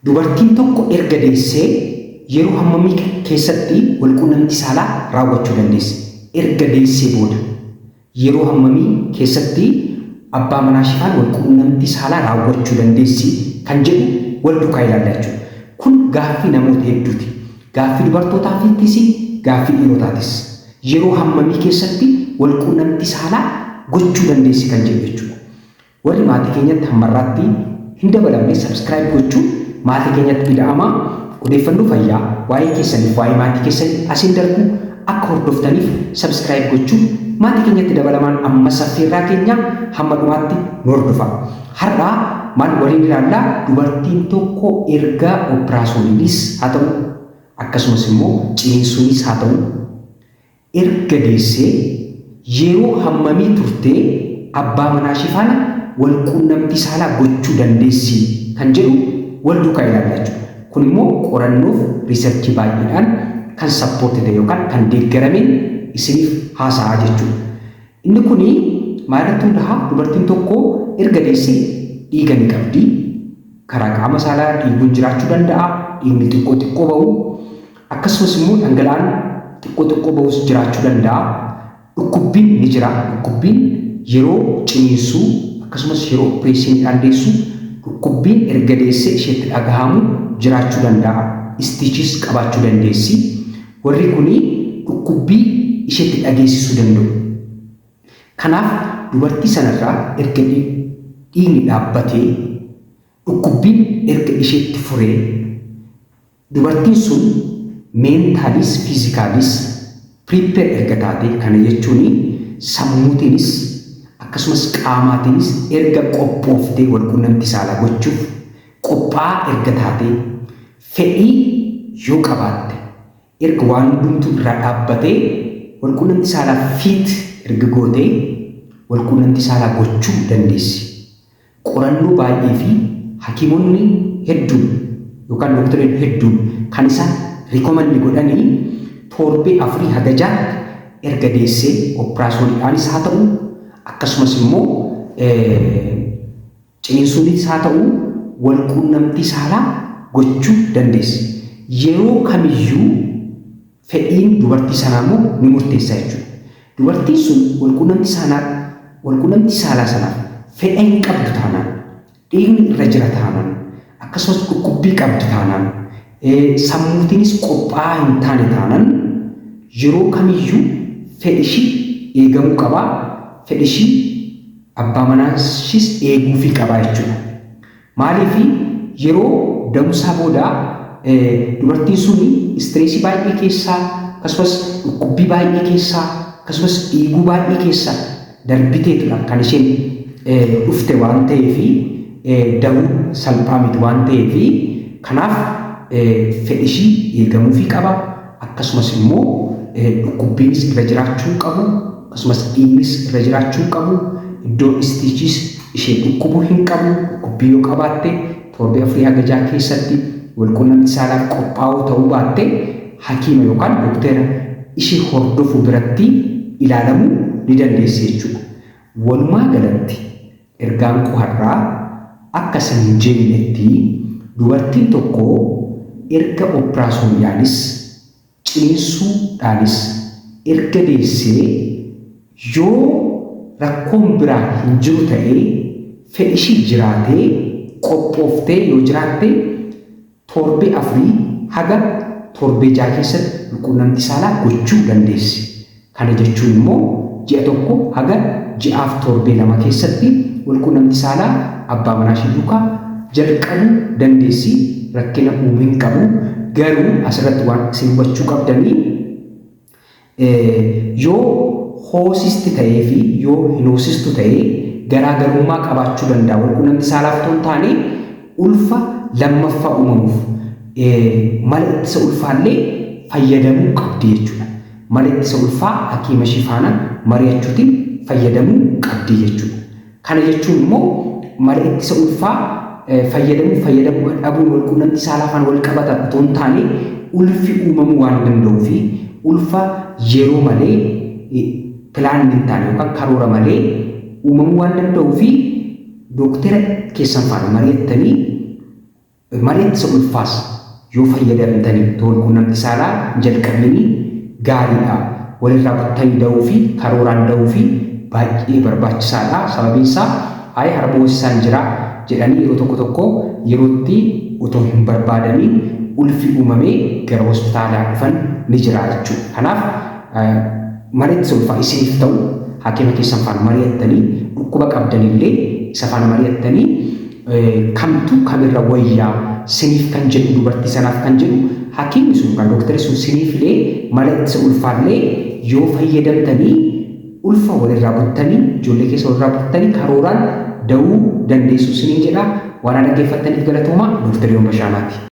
dubartiin tokko erga deessee yeroo hammamii keessatti walquunnamtii saalaa raawwachuu dandeessi? Erga deessee booda yeroo hammamii keessatti abbaa manaa ishee walquunnamtii saalaa raawwachuu dandeessi kan jedhu wal duukaa ilaallaa jechuudha. Kun gaaffii namoota hedduuti. Gaaffii dubartootaafis, gaaffii dhiirotaatis. Yeroo hammamii keessatti walquunnamtii saalaa gochuu dandeessi kan jedhu jechuudha. Warri maatii keenyatti hammarraatti hin dabalamne subscribe gochuun maatii keenyatti ida'amaa odeeffannoo fayyaa waa'ee keessaniif waa'ee maatii keessanii asiin darbu akka hordoftaniif subscribe gochuun maatii keenyatti dabalamaan amma saffeerraa keenya hamma dhumaatti nu hordofa. Har'aa maal waliin ilaallaa? Dubartiin tokko erga operaasyooniinis haa ta'u akkasumas immoo ciniinsuunis haa ta'u erga deessee yeroo hammamii turtee abbaa manaa ishee faana walquunnamtii saalaa gochuu dandeessi kan jedhu wal duukaa ilaallaa jechuudha. Kun immoo qorannoof riisarchii baay'eedhaan kan sappoortite yookaan kan deeggarameen isiniif haasa'aa jechuudha. Inni kuni maalirratti hundaa'a? Dubartiin tokko erga deessee dhiiga ni qabdi. Karaa qaama saalaa dhiiguun jiraachuu danda'a. Dhiigni xiqqoo xiqqoo ba'u. Akkasumas immoo dhangala'aan xiqqoo xiqqoo ba'us jiraachuu danda'a. Dhukkubbiin ni jira. Dhukkubbiin yeroo ciniinsuu akkasumas yeroo opereeshiniidhaan deessu dhukkubbiin erga deessee isheetti dhagahamu jiraachuu danda'a. Istiichis qabaachuu dandeessi. Warri kuni dhukkubbii isheetti dhageessisuu danda'u. Kanaaf dubartii sanarraa erga dhiigni dhaabbatee dhukkubbiin erga isheetti furee dubartiin sun meentaalis fiizikaalis piriipeer erga taate, kana jechuun sammuutiinis akkasumas qaamaatiinis erga qophooftee walquunnamtii saalaa gochuuf qophaa'aa erga taate, fedhii yoo qabaatte, erga waan hundumtuu irraa dhaabbatee walquunnamtii saalaa fiit erga gootee walquunnamtii saalaa gochuu dandeessi. Qorannoo baay'ee fi hakiimonni hedduun yookaan doktoroonni hedduun kan isaan rikoomandi godhanii torbee 4 haga 6 erga deessee operaasyooniidhaanis haa ta'u akkasumas immoo ciniinsuunis haa ta'u walquunnamtii saalaa gochuu dandeessi. Yeroo kamiyyuu fedhiin dubartii sanaa immoo ni murteessa jechuudha. Dubartiin sun walquunnamtii saalaa sanaaf fedha hin qabdu taanaan, dhiigni irra jira taanaan, akkasumas dhukkubbii qabdu taanaan, sammuutiinis qophaa'aa hin taane taanaan yeroo kamiyyuu fedhishii eegamuu qabaa. Fedhishii abbaa manaashis eeguufii qabaa jechuudha. Maaliif yeroo damusaa booda dubartiin suni istireesii baay'ee keessaa akkasumas dhukkubbii baay'ee keessaa akkasumas dhiiguu baay'ee keessaa darbiteetudha kan isheen dhufte waan ta'eef dahuu salphaa miti waan ta'eef kanaaf fedhishii eegamuufii qaba. Akkasumas immoo dhukkubbiinis irra jiraachuu qabu. Akkasumas dhiignis irra jiraachuu qabu. Iddoo istiichis ishee dhukkubuu hin qabu. Dhukkubbii yoo qabaatte torbee 4 haga 6 keessatti walquunnamtii saalaaf qophaa'uu ta'uu baatte hakiima yookaan doktara ishee hordofu biratti ilaalamuu ni dandeessi jechuudha. Walumaa galatti ergaan koo har'aa akka isin jennetti dubartiin tokko erga operaasyooniyaanis ciniinsuudhaanis erga deessee yoo rakkoon biraa hin jiru ta'ee fedhishii jiraatee qophooftee yoo jiraatte torbee 4 haga torbee 6 keessatti walquunnamtii saalaa gochuu dandeessi. Kana jechuun immoo ji'a 1 haga ji'aaf torbee 2 keessatti walquunnamtii saalaa abbaa manaa ishee duukaa jalqabuu dandeessi. Rakkina uumuu hin qabu. Garuu asirratti waan isin hubachuu qabdanii yoo hoosisti ta'ee fi yoo hin hoosistu ta'ee garaagarummaa qabaachuu danda'a. Walquunnamtii saalaaf otoo hin taane ulfa lammaffaa uumamuuf mala ittisa ulfaallee fayyadamuu qabdi jechuudha. Mala ittisa ulfaa hakiima ishee faana mari'achuutiin fayyadamuu qabdi jechuudha. Kana jechuun immoo mala ittisa ulfaa fayyadamuu dhabuun walquunnamtii saalaa faana wal qabatan otoo hin taane ulfi uumamuu waan danda'uu fi ulfa yeroo malee pilaan hin taane yookaan karoora malee uumamuu waan danda'uu fi doktara keessan faana mari'attanii mariittisa ulfaas yoo fayyadamtanii walquunnamtii saalaa jalqabanii gaariidha. Walirraa buttanii da'uu fi karooraan da'uu fi baay'ee barbaachisaadha. Sababiin isaa harmoosisaan jira jedhanii yeroo tokko yerootti utoo hin barbaadamiin ulfi uumamee gara hospitaalaa dhufan ni jira jechuudha. Kanaaf mariittisa ulfaa isiniif ta'u hakiima keessan faana mari'attanii dhukkuba qabdanillee isa faana mari'attanii kamtu kamirra wayyaa siniif kan jedhu dubartii sanaaf kan jedhu hakiimni sun kan dooktarri sun siniifillee mariittisa ulfaallee yoo fayyadamtanii ulfa walirraa buttanii ijoollee keessa walirraa buttanii karooraan da'uu dandeessu siniin jedha. Waan dhaggeeffattaniif galatoomaa. Dooktar Yoon Bashaanaati.